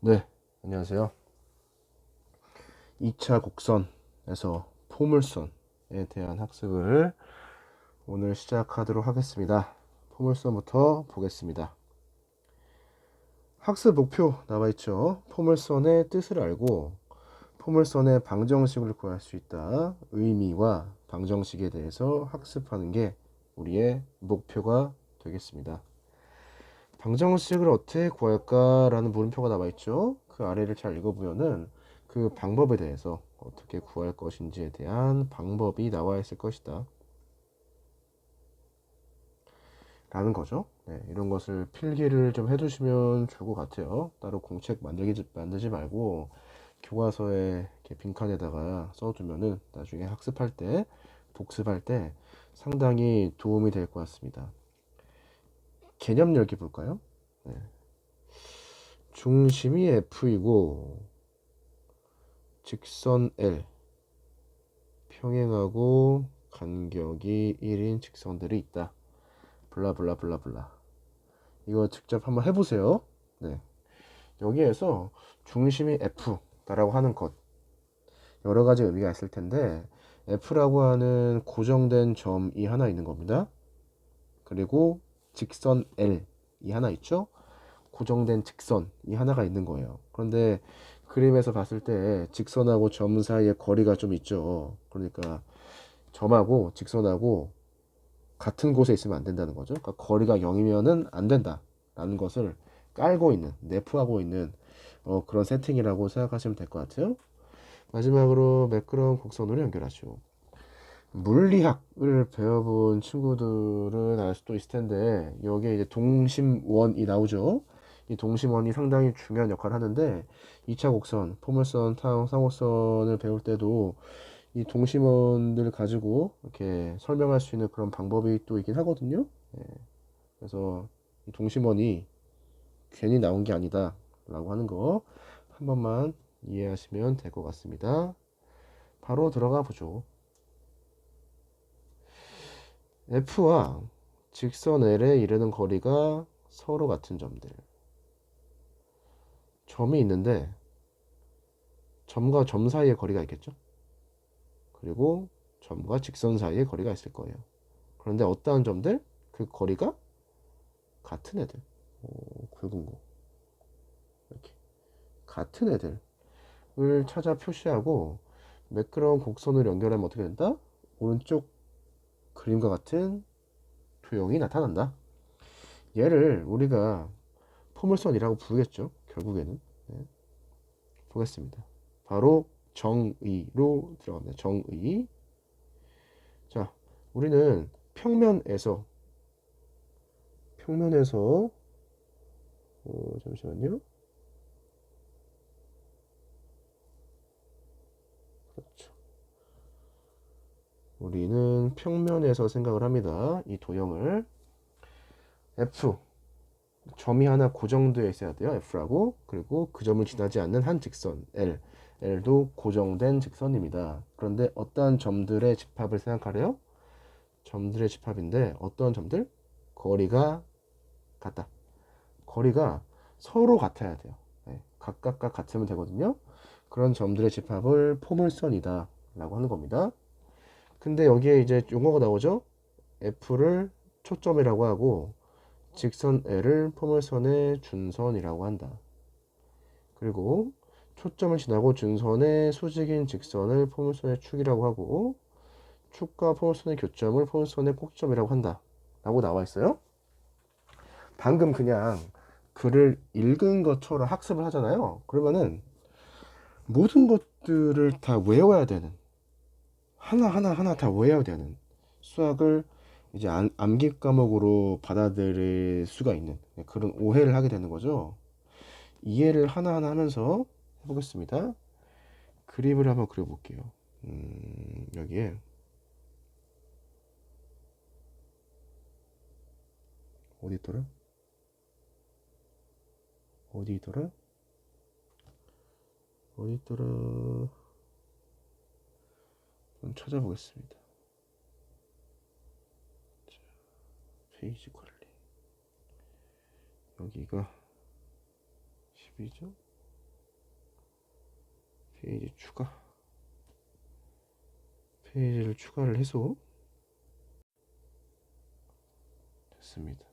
네, 안녕하세요. 2차 곡선에서 포물선에 대한 학습을 오늘 시작하도록 하겠습니다. 포물선부터 보겠습니다. 학습 목표 나와 있죠. 포물선의 뜻을 알고 포물선의 방정식을 구할 수 있다. 의미와 방정식에 대해서 학습하는 게 우리의 목표가 되겠습니다. 방정식을 어떻게 구할까라는 물음표가 나와 있죠. 그 아래를 잘 읽어보면은 그 방법에 대해서 어떻게 구할 것인지에 대한 방법이 나와 있을 것이다 라는 거죠. 네, 이런 것을 필기를 좀 해두시면 좋을 것 같아요. 따로 공책 만들지 말고 교과서에 이렇게 빈칸에다가 써두면은 나중에 학습할 때, 복습할 때 상당히 도움이 될 것 같습니다. 개념 열기 볼까요? 네. 중심이 F이고 직선 L, 평행하고 간격이 1인 직선들이 있다. 블라블라 블라블라. 이거 직접 한번 해보세요. 네. 여기에서 중심이 F다라고 하는 것 여러 가지 의미가 있을 텐데 F라고 하는 고정된 점이 하나 있는 겁니다. 그리고 직선 L이 하나 있죠. 고정된 직선이 하나가 있는 거예요. 그런데 그림에서 봤을 때 직선하고 점 사이에 거리가 좀 있죠. 그러니까 점하고 직선하고 같은 곳에 있으면 안 된다는 거죠. 그러니까 거리가 0이면은 안 된다라는 것을 깔고 있는, 내포하고 있는 그런 세팅이라고 생각하시면 될 것 같아요. 마지막으로 매끄러운 곡선으로 연결하죠. 물리학을 배워본 친구들은 알 수도 있을 텐데 여기에 이제 동심원이 나오죠. 이 동심원이 상당히 중요한 역할을 하는데 2차 곡선, 포물선, 상호선을 배울 때도 이 동심원들 가지고 이렇게 설명할 수 있는 그런 방법이 또 있긴 하거든요. 예, 그래서 이 동심원이 괜히 나온 게 아니다 라고 하는 거 한 번만 이해하시면 될 것 같습니다. 바로 들어가 보죠. F와 직선 L에 이르는 거리가 서로 같은 점들. 점이 있는데 점과 점 사이에 거리가 있겠죠. 그리고 점과 직선 사이에 거리가 있을 거예요. 그런데 어떠한 점들? 그 거리가 같은 애들. 굵은 거. 이렇게 같은 애들을 찾아 표시하고 매끄러운 곡선을 연결하면 어떻게 된다? 오른쪽 그림과 같은 도형이 나타난다. 얘를 우리가 포물선이라고 부르겠죠. 결국에는. 네, 보겠습니다. 바로 정의로 들어갑니다. 정의. 자, 우리는 평면에서 잠시만요. 그렇죠. 우리는 평면에서 생각을 합니다. 이 도형을 F 점이 하나 고정되어 있어야 돼요. F라고. 그리고 그 점을 지나지 않는 한 직선 L. L도 고정된 직선입니다. 그런데 어떠한 점들의 집합을 생각하래요? 점들의 집합인데 어떤 점들? 거리가 같다. 거리가 서로 같아야 돼요. 네, 각각과 같으면 되거든요. 그런 점들의 집합을 포물선이다 라고 하는 겁니다. 근데 여기에 이제 용어가 나오죠. F를 초점이라고 하고 직선 L을 포물선의 준선이라고 한다. 그리고 초점을 지나고 준선의 수직인 직선을 포물선의 축이라고 하고 축과 포물선의 교점을 포물선의 꼭점이라고 한다 라고 나와 있어요. 방금 그냥 글을 읽은 것처럼 학습을 하잖아요. 그러면은 모든 것들을 다 외워야 되는, 하나하나 다 외워야 되는 수학을 이제 암기 과목으로 받아들일 수가 있는 그런 오해를 하게 되는 거죠. 이해를 하나하나 하면서 해보겠습니다. 그림을 한번 그려볼게요. 여기에 어디 있더라? 어디 있더라? 어디 있더라? 좀 찾아보겠습니다. 페이지 관리. 여기가 12죠? 페이지 추가. 페이지를 추가를 해서 됐습니다.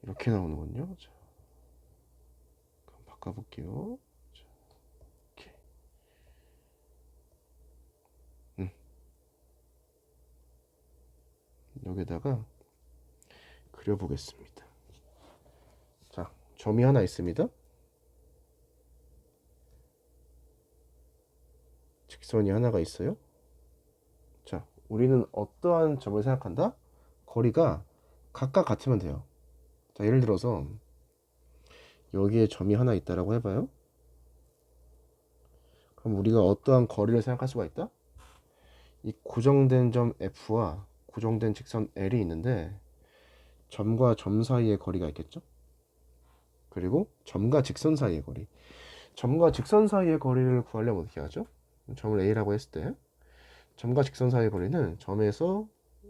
이렇게 나오는군요. 자, 그럼 바꿔볼게요. 자, 이렇게. 여기다가 그려보겠습니다. 자, 점이 하나 있습니다. 직선이 하나가 있어요. 자, 우리는 어떠한 점을 생각한다? 거리가 각각 같으면 돼요. 자, 예를 들어서 여기에 점이 하나 있다라고 해봐요. 그럼 우리가 어떠한 거리를 생각할 수가 있다? 이 고정된 점 F와 고정된 직선 L이 있는데 점과 점 사이의 거리가 있겠죠? 그리고 점과 직선 사이의 거리. 점과 직선 사이의 거리를 구하려면 어떻게 하죠? 점을 A라고 했을 때 점과 직선 사이의 거리는 점에서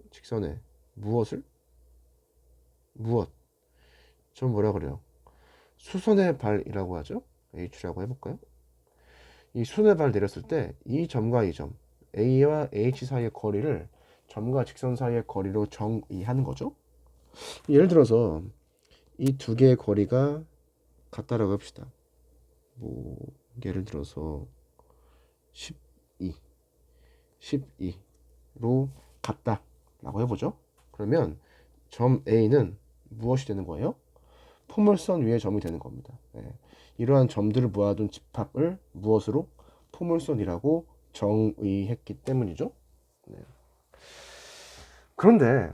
직선에 무엇을? 무엇? 좀 뭐라 그래요? 수선의 발이라고 하죠? H라고 해볼까요? 이 수선의 발 내렸을 때 이 점과 이 점 A와 H 사이의 거리를 점과 직선 사이의 거리로 정의하는 거죠. 예를 들어서 이 두 개의 거리가 같다라고 합시다. 뭐 예를 들어서 12 12로 같다라고 해보죠. 그러면 점 A는 무엇이 되는 거예요? 포물선 위의 점이 되는 겁니다. 네. 이러한 점들을 모아둔 집합을 무엇으로? 포물선이라고 정의했기 때문이죠. 네. 그런데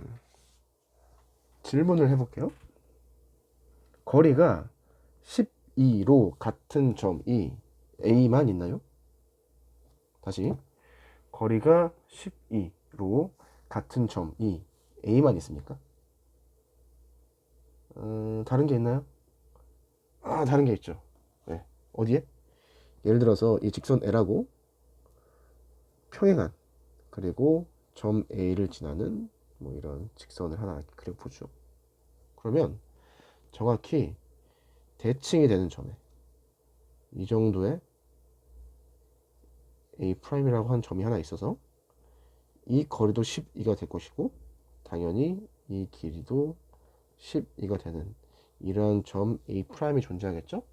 질문을 해볼게요. 거리가 12로 같은 점이 A만 있나요? 다시 거리가 12로 같은 점이 A만 있습니까? 다른 게 있나요? 다른 게 있죠. 네. 어디에? 예를 들어서 이 직선 L하고 평행한 그리고 점 A를 지나는 뭐 이런 직선을 하나 그려보죠. 그러면 정확히 대칭이 되는 점에 이 정도의 A'이라고 한 점이 하나 있어서 이 거리도 12가 될 것이고 당연히 이 길이도 12가 되는 이런 점 A'이 존재하겠죠?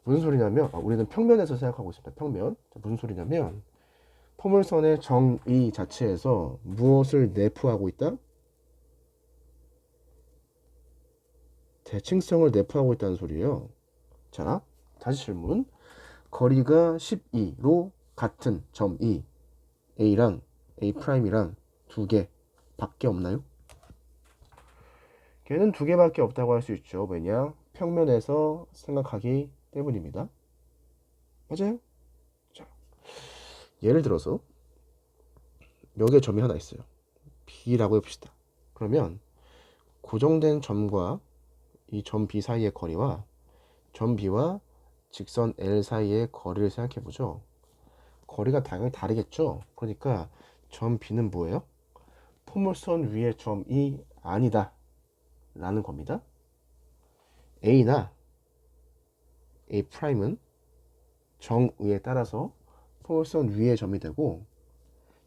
무슨 소리냐면 우리는 평면에서 생각하고 있습니다. 평면. 무슨 소리냐면 포물선의 정의 자체에서 무엇을 내포하고 있다? 대칭성을 내포하고 있다는 소리예요. 자, 다시 질문. 거리가 12로 같은 점이 A랑 A'이랑 두 개 밖에 없나요? 걔는 두 개밖에 없다고 할 수 있죠. 왜냐? 평면에서 생각하기 때문입니다. 맞아요? 자, 예를 들어서 여기에 점이 하나 있어요. B라고 해봅시다. 그러면 고정된 점과 이 점 B 사이의 거리와 점 B와 직선 L 사이의 거리를 생각해보죠. 거리가 당연히 다르겠죠. 그러니까 점 B는 뭐예요? 포물선 위의 점이 아니다 라는 겁니다. A나 A'은 정의에 따라서 포물선 위의 점이 되고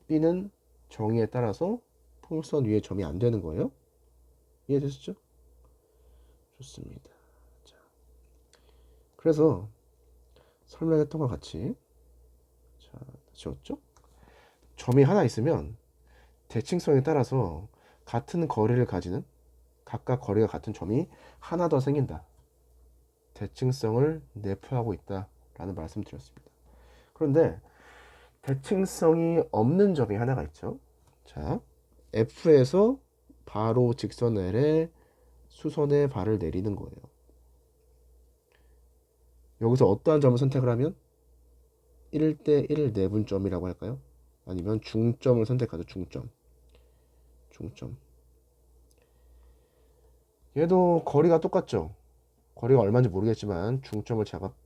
B는 정의에 따라서 포물선 위의 점이 안 되는 거예요. 이해되셨죠? 좋습니다. 자, 그래서 설명했던 것 같이 자, 지웠죠? 점이 하나 있으면 대칭성에 따라서 같은 거리를 가지는 각각 거리가 같은 점이 하나 더 생긴다. 대칭성을 내포하고 있다라는 말씀 드렸습니다. 그런데 대칭성이 없는 점이 하나가 있죠. 자, F에서 바로 직선 L에 수선의 발을 내리는 거예요. 여기서 어떠한 점을 선택을 하면 1대1 내분점이라고 할까요? 아니면 중점을 선택하죠. 중점. 얘도 거리가 똑같죠. 거리가 얼마인지 모르겠지만 중점을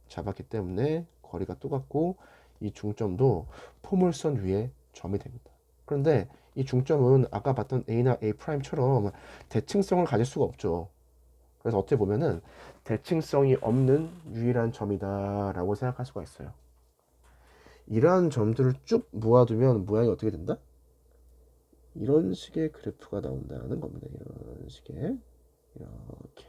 잡았기 때문에 거리가 똑같고 이 중점도 포물선 위에 점이 됩니다. 그런데 이 중점은 아까 봤던 A나 A'처럼 대칭성을 가질 수가 없죠. 그래서 어떻게 보면은 대칭성이 없는 유일한 점이다라고 생각할 수가 있어요. 이러한 점들을 쭉 모아두면 모양이 어떻게 된다? 이런 식의 그래프가 나온다는 겁니다. 이런 식의 이렇게.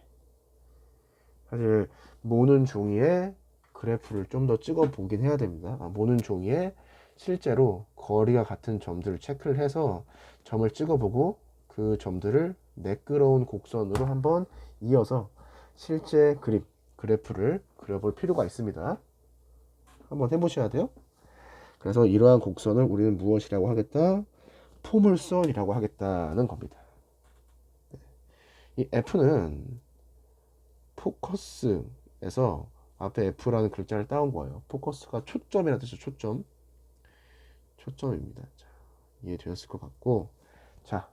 사실 모는 종이에 그래프를 좀 더 찍어 보긴 해야 됩니다. 모는 종이에 실제로 거리가 같은 점들을 체크를 해서 점을 찍어 보고 그 점들을 매끄러운 곡선으로 한번 이어서 실제 그래프를 그려볼 필요가 있습니다. 한번 해보셔야 돼요. 그래서 이러한 곡선을 우리는 무엇이라고 하겠다? 포물선이라고 하겠다는 겁니다. 이 F는 포커스에서 앞에 F라는 글자를 따온 거예요. 포커스가 초점이라는 뜻이죠. 초점입니다. 자, 이해되셨을 것 같고, 자,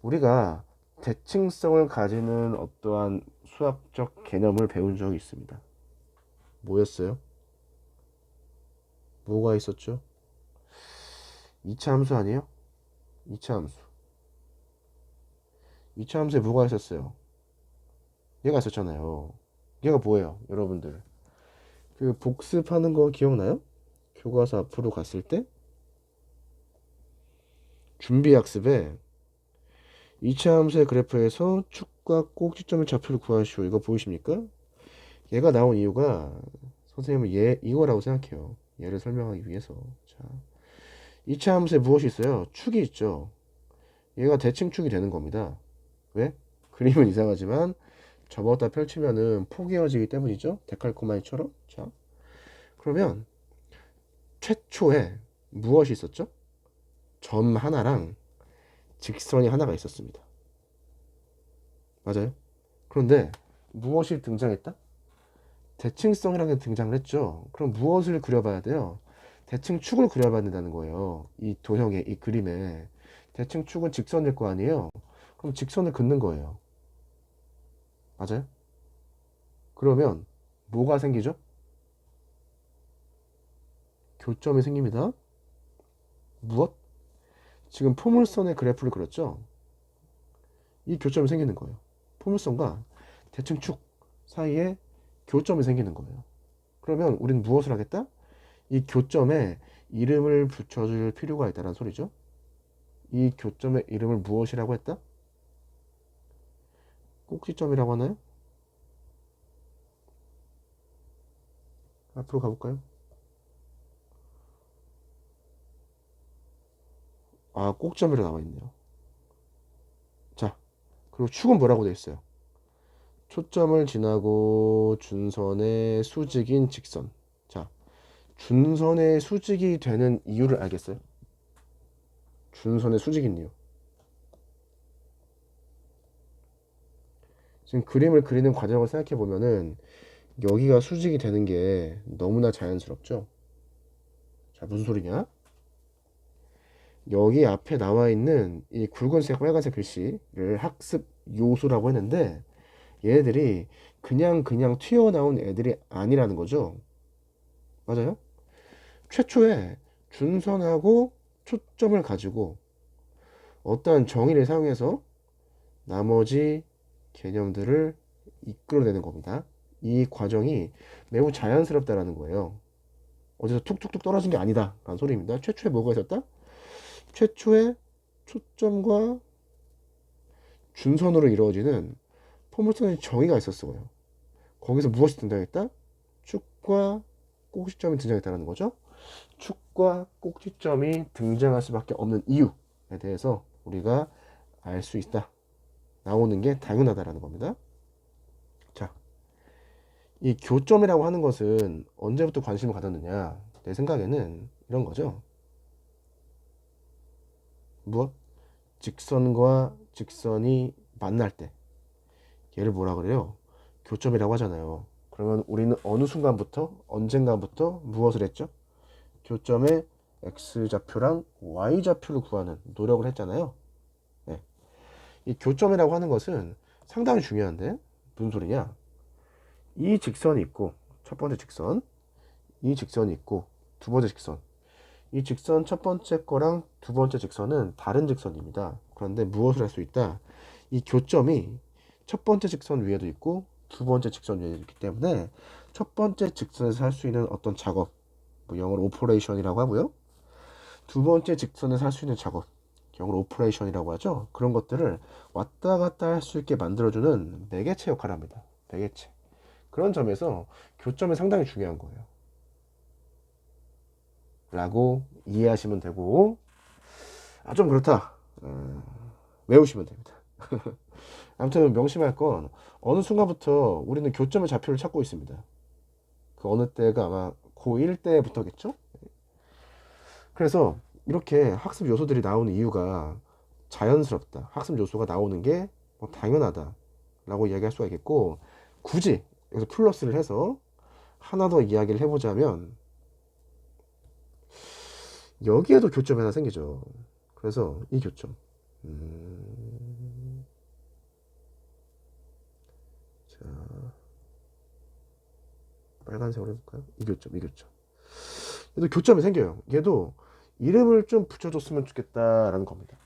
우리가 대칭성을 가지는 어떠한 수학적 개념을 배운 적이 있습니다. 뭐였어요? 뭐가 있었죠? 2차 함수 아니에요? 2차 함수. 2차 함수에 뭐가 있었어요? 얘가 있었잖아요. 얘가 뭐예요? 여러분들 그 복습하는 거 기억나요? 교과서 앞으로 갔을 때 준비학습에 2차 함수의 그래프에서 축과 꼭지점의 좌표를 구하시오. 이거 보이십니까? 얘가 나온 이유가 선생님은 이거라고 생각해요. 얘를 설명하기 위해서. 자, 2차 함수에 무엇이 있어요? 축이 있죠. 얘가 대칭축이 되는 겁니다. 왜? 그림은 이상하지만 접었다 펼치면은 포개어지기 때문이죠. 데칼코마니처럼. 자, 그러면 최초에 무엇이 있었죠? 점 하나랑 직선이 하나가 있었습니다. 맞아요? 그런데 무엇이 등장했다? 대칭성이라는 게 등장을 했죠. 그럼 무엇을 그려봐야 돼요? 대칭축을 그려봐야 된다는 거예요. 이 도형의 이 그림에 대칭축은 직선일 거 아니에요. 그럼 직선을 긋는 거예요. 맞아요? 그러면 뭐가 생기죠? 교점이 생깁니다. 무엇? 지금 포물선의 그래프를 그렸죠? 이 교점이 생기는 거예요. 포물선과 대칭축 사이에 교점이 생기는 거예요. 그러면 우리는 무엇을 하겠다? 이 교점에 이름을 붙여줄 필요가 있다는 소리죠. 이 교점의 이름을 무엇이라고 했다? 꼭지점이라고 하나요? 앞으로 가볼까요? 꼭점이라 나와 있네요. 자, 그리고 축은 뭐라고 되어 있어요? 초점을 지나고 준선의 수직인 직선. 자, 준선의 수직이 되는 이유를 알겠어요? 준선의 수직인 이유. 지금 그림을 그리는 과정을 생각해 보면은 여기가 수직이 되는 게 너무나 자연스럽죠? 자, 무슨 소리냐? 여기 앞에 나와 있는 이 굵은색 빨간색 글씨를 학습 요소라고 했는데 얘네들이 그냥 튀어나온 애들이 아니라는 거죠. 맞아요? 최초에 준선하고 초점을 가지고 어떠한 정의를 사용해서 나머지 개념들을 이끌어내는 겁니다. 이 과정이 매우 자연스럽다라는 거예요. 어디서 툭툭툭 떨어진 게 아니다 라는 소리입니다. 최초에 뭐가 있었다? 최초에 초점과 준선으로 이루어지는 포물선의 정의가 있었어요. 거기서 무엇이 등장했다? 축과 꼭지점이 등장했다는 거죠. 축과 꼭지점이 등장할 수밖에 없는 이유에 대해서 우리가 알 수 있다. 나오는 게 당연하다라는 겁니다. 자, 이 교점이라고 하는 것은 언제부터 관심을 가졌느냐? 내 생각에는 이런 거죠. 무엇? 직선과 직선이 만날 때 얘를 뭐라 그래요? 교점이라고 하잖아요. 그러면 우리는 어느 순간부터 언젠가부터 무엇을 했죠? 교점의 x좌표랑 y좌표를 구하는 노력을 했잖아요. 네. 이 교점이라고 하는 것은 상당히 중요한데 무슨 소리냐? 이 직선이 있고 첫 번째 직선, 이 직선이 있고 두 번째 직선. 이 직선 첫 번째 거랑 두 번째 직선은 다른 직선입니다. 그런데 무엇을 할 수 있다? 이 교점이 첫 번째 직선 위에도 있고 두 번째 직선 위에도 있기 때문에 첫 번째 직선에서 할 수 있는 어떤 작업, 뭐 영어로 오퍼레이션이라고 하고요. 두 번째 직선에서 할 수 있는 작업, 영어로 오퍼레이션이라고 하죠. 그런 것들을 왔다 갔다 할 수 있게 만들어주는 매개체 역할을 합니다. 매개체. 그런 점에서 교점이 상당히 중요한 거예요. 라고 이해하시면 되고, 좀 그렇다. 외우시면 됩니다. 아무튼 명심할 건 어느 순간부터 우리는 교점의 좌표를 찾고 있습니다. 그 어느 때가 아마 고1 때부터겠죠? 그래서 이렇게 학습 요소들이 나오는 이유가 자연스럽다. 학습 요소가 나오는 게 뭐 당연하다. 라고 이야기할 수가 있겠고, 굳이 여기서 플러스를 해서 하나 더 이야기를 해보자면, 여기에도 교점이 하나 생기죠. 그래서 이 교점. 자, 빨간색으로 해볼까요? 이 교점, 이 교점. 얘도 교점이 생겨요. 얘도 이름을 좀 붙여줬으면 좋겠다라는 겁니다.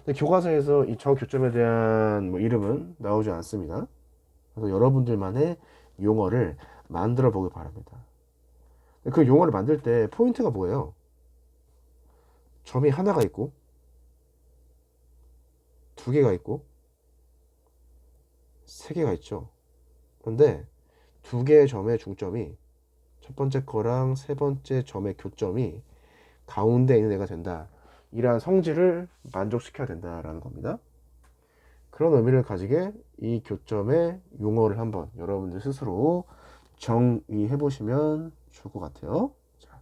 근데 교과서에서 이 저 교점에 대한 뭐 이름은 나오지 않습니다. 그래서 여러분들만의 용어를 만들어 보길 바랍니다. 그 용어를 만들 때 포인트가 뭐예요? 점이 하나가 있고 두 개가 있고 세 개가 있죠. 그런데 두 개의 점의 중점이 첫 번째 거랑 세 번째 점의 교점이 가운데 있는 애가 된다. 이러한 성질을 만족시켜야 된다라는 겁니다. 그런 의미를 가지게 이 교점의 용어를 한번 여러분들 스스로 정의해 보시면 좋을 것 같아요. 자,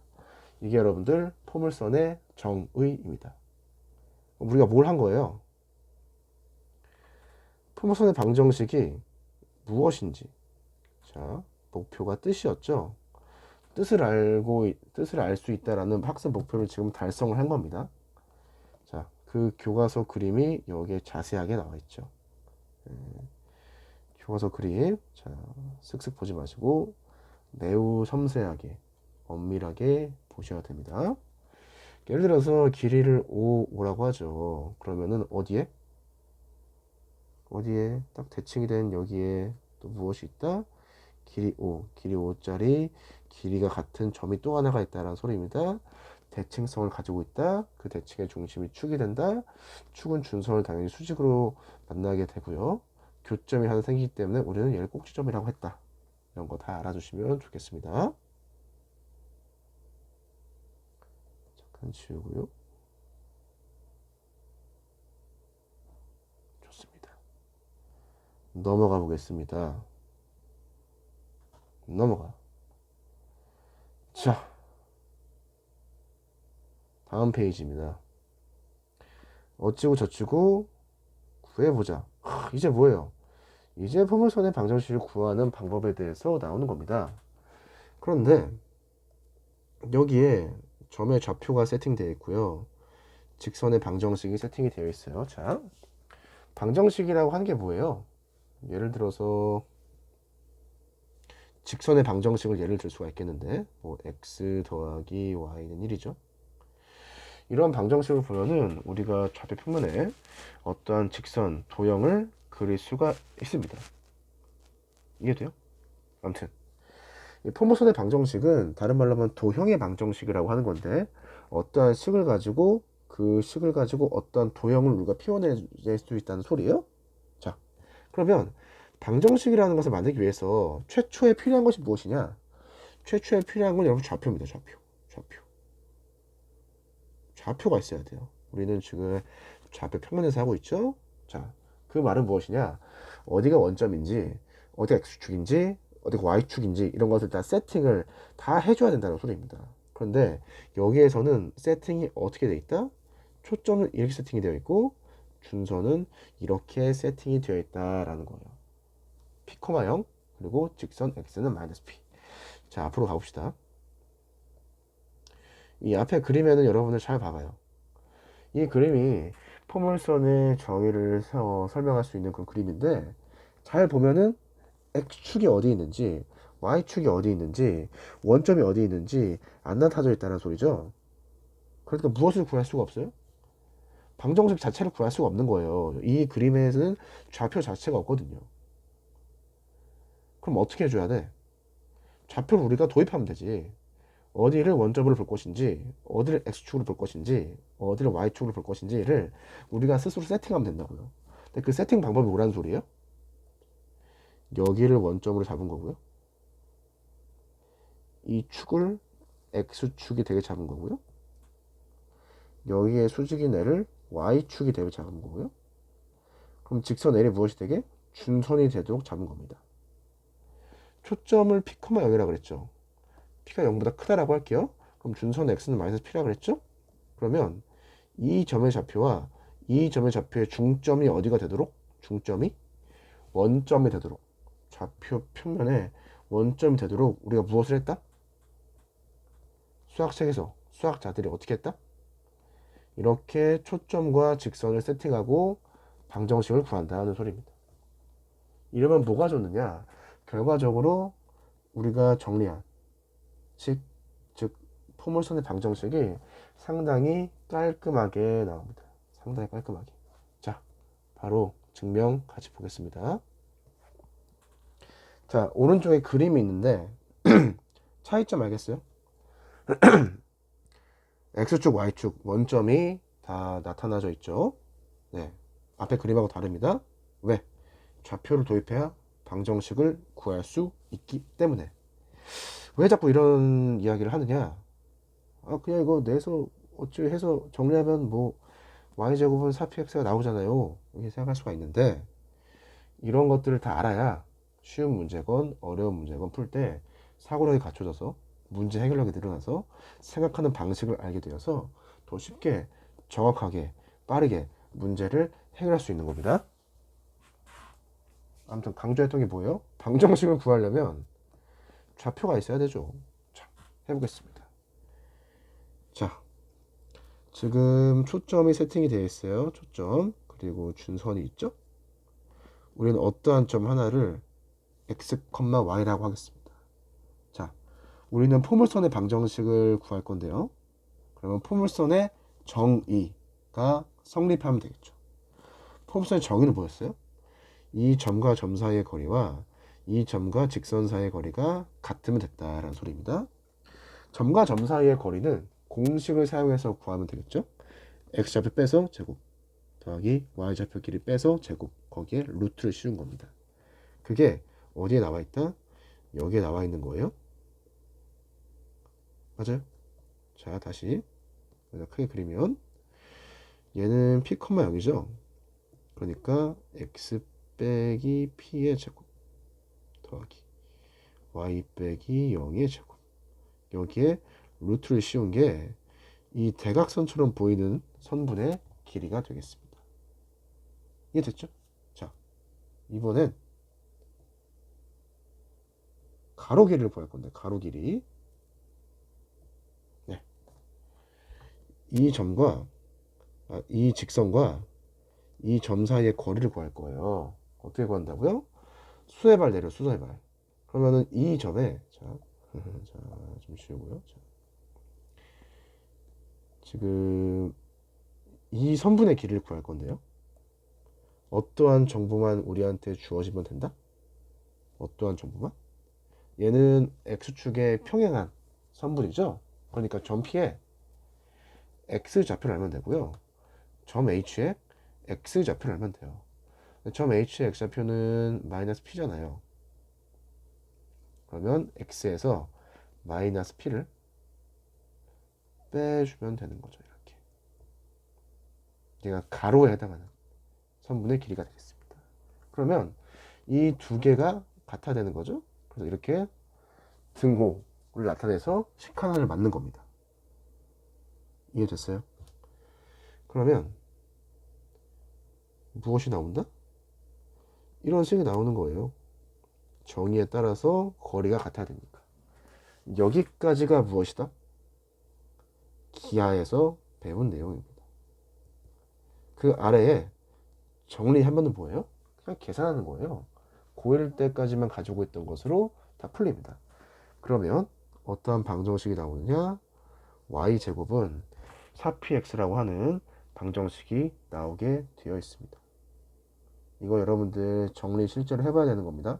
이게 여러분들 포물선의 정의입니다. 우리가 뭘 한 거예요? 포물선의 방정식이 무엇인지. 자, 목표가 뜻이었죠. 뜻을 알 수 있다라는 학습 목표를 지금 달성을 한 겁니다. 자, 그 교과서 그림이 여기에 자세하게 나와 있죠. 교과서 그림, 자, 쓱쓱 보지 마시고 매우 섬세하게, 엄밀하게 보셔야 됩니다. 예를 들어서 길이를 5라고 하죠. 그러면은 어디에? 어디에? 딱 대칭이 된 여기에 또 무엇이 있다? 길이 5, 길이 5짜리 길이가 같은 점이 또 하나가 있다라는 소리입니다. 대칭성을 가지고 있다. 그 대칭의 중심이 축이 된다. 축은 준선을 당연히 수직으로 만나게 되고요. 교점이 하나 생기기 때문에 우리는 얘를 꼭지점이라고 했다. 이런 거 다 알아주시면 좋겠습니다. 잠깐 지우고요. 좋습니다. 넘어가 보겠습니다. 넘어가. 자, 다음 페이지입니다. 어찌고 저찌고 구해보자. 이제 뭐예요? 이제 포물선의 방정식을 구하는 방법에 대해서 나오는 겁니다. 그런데 여기에 점의 좌표가 세팅되어 있고요. 직선의 방정식이 세팅이 되어 있어요. 자, 방정식이라고 하는 게 뭐예요? 예를 들어서 직선의 방정식을 예를 들 수가 있겠는데 뭐 x 더하기 y는 1이죠. 이런 방정식을 보면은 우리가 좌표 평면에 어떠한 직선, 도형을 그릴 수가 있습니다. 이해돼요? 아무튼 이 포물선의 방정식은 다른 말로 하면 도형의 방정식이라고 하는 건데 어떠한 식을 가지고 그 식을 가지고 어떠한 도형을 우리가 표현해낼 수 있다는 소리예요. 자, 그러면 방정식이라는 것을 만들기 위해서 최초에 필요한 것이 무엇이냐? 최초에 필요한 건 여러분 좌표입니다. 좌표가 있어야 돼요. 우리는 지금 좌표 평면에서 하고 있죠. 자, 그 말은 무엇이냐? 어디가 원점인지, 어디가 x축인지, 어디가 y축인지 이런 것을 다 세팅을 다 해줘야 된다는 소리입니다. 그런데 여기에서는 세팅이 어떻게 돼 있다? 초점은 이렇게 세팅이 되어 있고 준선은 이렇게 세팅이 되어 있다라는 거예요. p, 0 그리고 직선 x는 마이너스 p. 자, 앞으로 가봅시다. 이 앞에 그림에는 여러분들 잘 봐봐요. 이 그림이 포물선의 정의를 설명할 수 있는 그 그림인데 잘 보면은 x축이 어디 있는지 y축이 어디 있는지 원점이 어디 있는지 안 나타져 있다는 소리죠. 그러니까 무엇을 구할 수가 없어요? 방정식 자체를 구할 수가 없는 거예요. 이 그림에는 좌표 자체가 없거든요. 그럼 어떻게 해줘야 돼? 좌표를 우리가 도입하면 되지. 어디를 원점으로 볼 것인지, 어디를 x축으로 볼 것인지, 어디를 y축으로 볼 것인지를 우리가 스스로 세팅하면 된다고요. 근데 그 세팅 방법이 뭐라는 소리예요? 여기를 원점으로 잡은 거고요. 이 축을 x축이 되게 잡은 거고요. 여기에 수직인 L을 y축이 되게 잡은 거고요. 그럼 직선 L이 무엇이 되게? 준선이 되도록 잡은 겁니다. 초점을 P, 0이라 그랬죠. P가 0보다 크다라고 할게요. 그럼 준선 X는 마이너스 P라 그랬죠? 그러면 이 점의 좌표와 이 점의 좌표의 중점이 어디가 되도록? 중점이 원점이 되도록, 좌표 평면에 원점이 되도록 우리가 무엇을 했다? 수학책에서 수학자들이 어떻게 했다? 이렇게 초점과 직선을 세팅하고 방정식을 구한다는 소리입니다. 이러면 뭐가 좋느냐? 결과적으로 우리가 정리한 즉 포물선의 방정식이 상당히 깔끔하게 나옵니다. 상당히 깔끔하게. 자, 바로 증명 같이 보겠습니다. 자, 오른쪽에 그림이 있는데 차이점 알겠어요? X축, Y축 원점이 다 나타나져 있죠. 네, 앞에 그림하고 다릅니다. 왜? 좌표를 도입해야 방정식을 구할 수 있기 때문에. 왜 자꾸 이런 이야기를 하느냐? 그냥 이거 내서 어찌 해서 정리하면 뭐 y제곱은 4px가 나오잖아요. 이렇게 생각할 수가 있는데, 이런 것들을 다 알아야 쉬운 문제건 어려운 문제건 풀 때 사고력이 갖춰져서 문제 해결력이 늘어나서 생각하는 방식을 알게 되어서 더 쉽게 정확하게 빠르게 문제를 해결할 수 있는 겁니다. 아무튼 강조했던 게 뭐예요? 방정식을 구하려면 좌표가 있어야 되죠. 자, 해보겠습니다. 자, 지금 초점이 세팅이 되어 있어요. 초점 그리고 준선이 있죠. 우리는 어떠한 점 하나를 x, y라고 하겠습니다. 자, 우리는 포물선의 방정식을 구할 건데요. 그러면 포물선의 정의가 성립하면 되겠죠. 포물선의 정의는 뭐였어요? 이 점과 점 사이의 거리와 이 점과 직선 사이의 거리가 같으면 됐다라는 소리입니다. 점과 점 사이의 거리는 공식을 사용해서 구하면 되겠죠. x좌표 빼서 제곱 더하기 y좌표 길이 빼서 제곱, 거기에 루트를 씌운 겁니다. 그게 어디에 나와 있다? 여기에 나와 있는 거예요. 맞아요? 자, 다시 크게 그리면 얘는 p, 0이죠. 그러니까 x 빼기 p의 제곱 더하기 y 빼기 0의 제곱, 여기에 루트를 씌운 게 이 대각선처럼 보이는 선분의 길이가 되겠습니다. 이해됐죠? 자, 이번엔 가로 길이를 구할 건데, 가로 길이. 네. 이 점과 이 직선과 이 점 사이의 거리를 구할 거예요. 어떻게 구한다고요? 수에발 내려, 수에발. 그러면은 이 점에 자, 좀 쉬우고요. 자, 지금 이 선분의 길이를 구할 건데요. 어떠한 정보만 우리한테 주어지면 된다? 어떠한 정보만? 얘는 x축에 평행한 선분이죠. 그러니까 점 P에 x 좌표를 알면 되고요. 점 H에 x 좌표를 알면 돼요. 점 H의 x 좌표는 마이너스 P잖아요. 그러면 x에서 마이너스 P를 빼주면 되는 거죠. 이렇게. 얘가 가로에 해당하는 선분의 길이가 되겠습니다. 그러면 이 두 개가 같아야 되는 거죠. 그래서 이렇게 등호를 나타내서 식 하나를 맞는 겁니다. 이해됐어요? 그러면 무엇이 나온다? 이런 식이 나오는 거예요. 정의에 따라서 거리가 같아야 되니까. 여기까지가 무엇이다? 기하에서 배운 내용입니다. 그 아래에 정리하면 뭐예요? 그냥 계산하는 거예요. 고1 때까지만 가지고 있던 것으로 다 풀립니다. 그러면 어떠한 방정식이 나오느냐? y제곱은 4px라고 하는 방정식이 나오게 되어 있습니다. 이거 여러분들 정리 실제로 해봐야 되는 겁니다.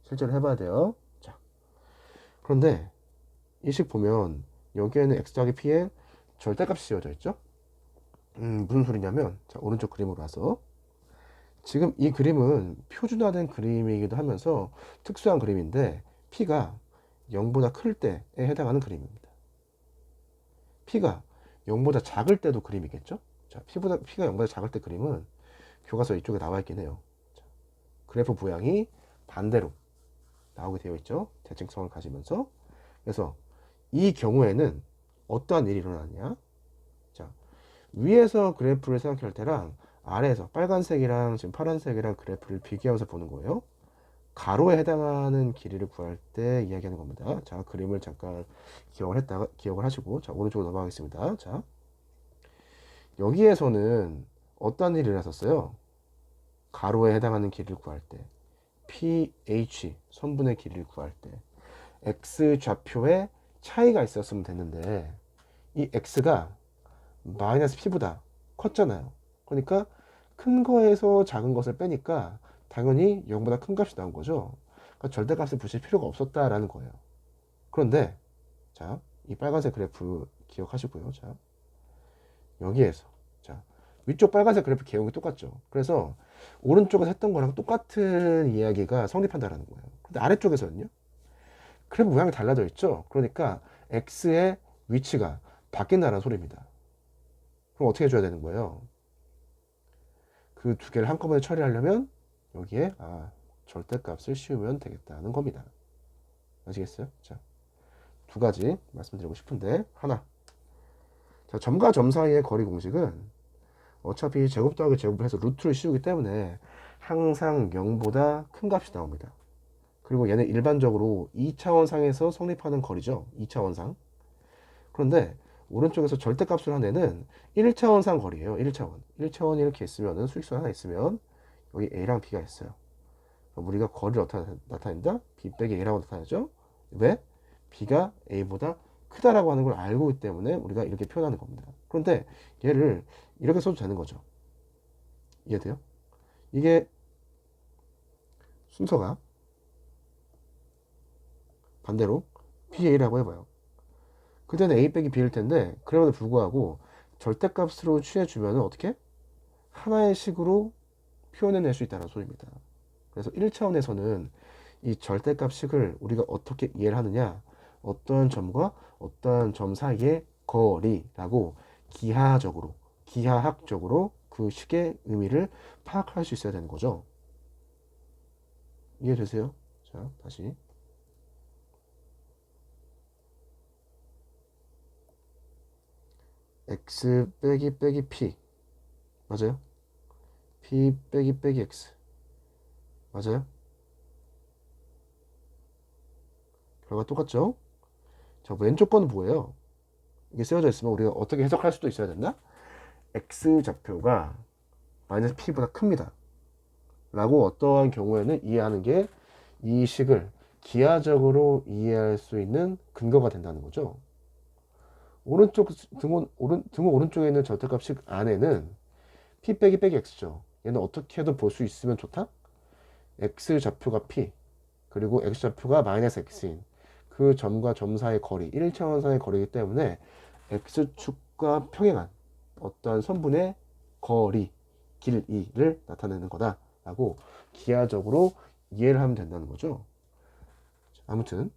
실제로 해봐야 돼요. 자, 그런데 이 식 보면 여기에는 x 더하기 p에 절대값이 씌워져 있죠. 무슨 소리냐면, 자, 오른쪽 그림으로 와서 지금 이 그림은 표준화된 그림이기도 하면서 특수한 그림인데 p가 0보다 클 때에 해당하는 그림입니다. p가 0보다 작을 때도 그림이겠죠. 자, p가 0보다 작을 때 그림은 교과서 이쪽에 나와 있긴 해요. 자, 그래프 모양이 반대로 나오게 되어 있죠. 대칭성을 가지면서. 그래서 이 경우에는 어떠한 일이 일어나냐. 자, 위에서 그래프를 생각할 때랑 아래에서 빨간색이랑 지금 파란색이랑 그래프를 비교하면서 보는 거예요. 가로에 해당하는 길이를 구할 때 이야기하는 겁니다. 자, 그림을 잠깐 기억을 하시고, 자, 오른쪽으로 넘어가겠습니다. 자, 여기에서는 어떤 일이 일어났었어요? 가로에 해당하는 길이를 구할 때, pH 선분의 길이를 구할 때, x 좌표에 차이가 있었으면 됐는데, 이 x가 마이너스 p보다 컸잖아요. 그러니까 큰 거에서 작은 것을 빼니까 당연히 0보다 큰 값이 나온 거죠. 그러니까 절대값을 붙일 필요가 없었다라는 거예요. 그런데 자, 이 빨간색 그래프 기억하시고요. 자, 여기에서 자, 위쪽 빨간색 그래프 개용이 똑같죠. 그래서 오른쪽에서 했던 거랑 똑같은 이야기가 성립한다라는 거예요. 근데 아래쪽에서는요, 그래프 모양이 달라져 있죠. 그러니까 x의 위치가 바뀐다는 소리입니다. 그럼 어떻게 해줘야 되는 거예요? 그 두 개를 한꺼번에 처리하려면 여기에 절대값을 씌우면 되겠다는 겁니다. 아시겠어요? 자, 두 가지 말씀드리고 싶은데, 하나, 자, 점과 점 사이의 거리 공식은 어차피 제곱 더하기 제곱을 해서 루트를 씌우기 때문에 항상 0보다 큰 값이 나옵니다. 그리고 얘는 일반적으로 2차원상에서 성립하는 거리죠. 2차원상. 그런데 오른쪽에서 절대값을 한 애는 1차원상 거리예요. 1차원. 1차원이 이렇게 있으면, 수직선 하나 있으면 여기 A랑 B가 있어요. 그럼 우리가 거리를 어떻게 나타낸다? B 빼기 A라고 나타내죠. 왜? B가 A보다 크다라고 하는 걸 알고 있기 때문에 우리가 이렇게 표현하는 겁니다. 그런데 얘를 이렇게 써도 되는 거죠. 이해돼요? 이게 순서가 반대로 BA라고 해봐요. 그때는 A 빼기 B일 텐데, 그럼에도 불구하고 절대값으로 취해주면 어떻게? 하나의 식으로 표현해낼 수 있다는 소리입니다. 그래서 1차원에서는 이 절대값식을 우리가 어떻게 이해를 하느냐, 어떤 점과 어떤 점 사이의 거리라고 기하학적으로 그 식의 의미를 파악할 수 있어야 되는 거죠. 이해되세요? 자, 다시. x 빼기 p 맞아요? p 빼기 x 맞아요? 결과 똑같죠? 자, 왼쪽 거는 뭐예요? 이게 쓰여져 있으면 우리가 어떻게 해석할 수도 있어야 된다? x 좌표가 마이너스 p보다 큽니다. 라고 어떠한 경우에는 이해하는 게 이 식을 기하적으로 이해할 수 있는 근거가 된다는 거죠. 오른쪽 등호 오른쪽에 있는 절대값식 안에는 p 빼기 x죠. 얘는 어떻게 해도 볼 수 있으면 좋다? x 좌표가 p, 그리고 x 좌표가 마이너스 x인 그 점과 점 사이의 거리, 1차원상의 거리이기 때문에 x축과 평행한 어떤 선분의 거리, 길이를 나타내는 거다 라고 기하적으로 이해를 하면 된다는 거죠. 아무튼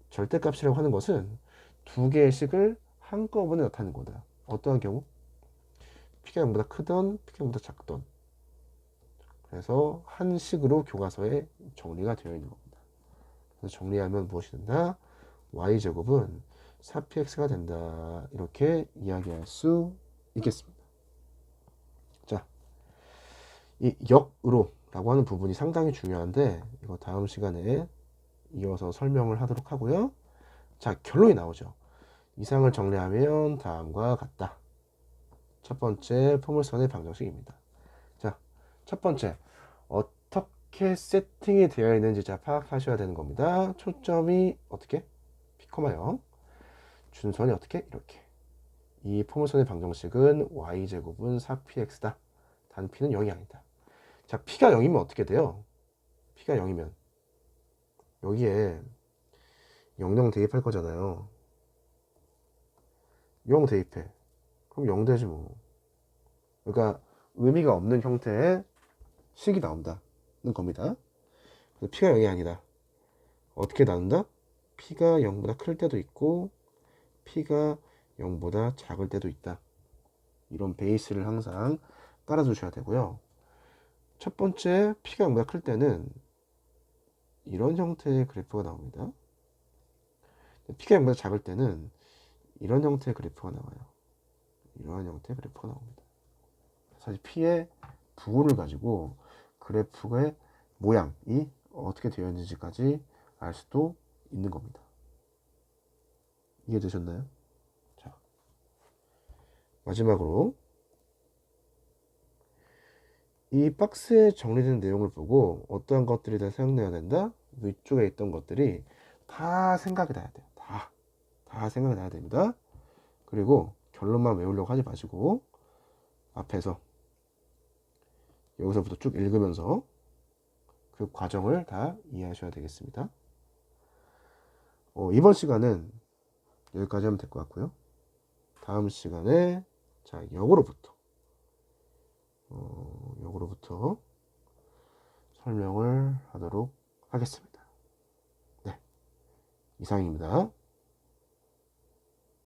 절대값이라고 하는 것은 두 개의 식을 한꺼번에 나타내는 거다. 어떠한 경우? P가 0보다 크던 P가 0보다 작던, 그래서 한 식으로 교과서에 정리가 되어 있는 겁니다. 그래서 정리하면 무엇이 된다? y제곱은 4px가 된다. 이렇게 이야기할 수 있겠습니다. 자, 이 역으로 라고 하는 부분이 상당히 중요한데 이거 다음 시간에 이어서 설명을 하도록 하고요. 자, 결론이 나오죠. 이상을 정리하면 다음과 같다. 첫 번째 포물선의 방정식입니다. 자, 첫 번째 어떻게 세팅이 되어 있는지 자 파악하셔야 되는 겁니다. 초점이 어떻게? P, 0 준선이 어떻게? 이렇게 이 포물선의 방정식은 y제곱은 4px다. 단 p는 0이 아니다. 자, p가 0이면 어떻게 돼요? p가 0이면 여기에 00 대입할 거잖아요. 0 대입해. 그럼 0 되지 뭐. 그러니까 의미가 없는 형태의 식이 나온다는 겁니다. 그래서 p가 0이 아니다. 어떻게 나눈다? p가 0보다 클 때도 있고 p가 0보다 작을 때도 있다. 이런 베이스를 항상 깔아두셔야 되고요. 첫 번째 p가 0보다 클 때는 이런 형태의 그래프가 나옵니다. p가 0보다 작을 때는 이런 형태의 그래프가 나와요. 이러한 형태의 그래프가 나옵니다. 사실 p의 부호를 가지고 그래프의 모양이 어떻게 되어 있는지까지 알 수도 있는 겁니다. 이해되셨나요? 자, 마지막으로 이 박스에 정리된 내용을 보고 어떠한 것들이 다 생각나야 된다? 위쪽에 있던 것들이 다 생각이 나야 돼요. 다 생각이 나야 됩니다. 그리고 결론만 외우려고 하지 마시고 앞에서 여기서부터 쭉 읽으면서 그 과정을 다 이해하셔야 되겠습니다. 이번 시간은 여기까지 하면 될 것 같고요. 다음 시간에 자 역으로부터 설명을 하도록 하겠습니다. 네, 이상입니다.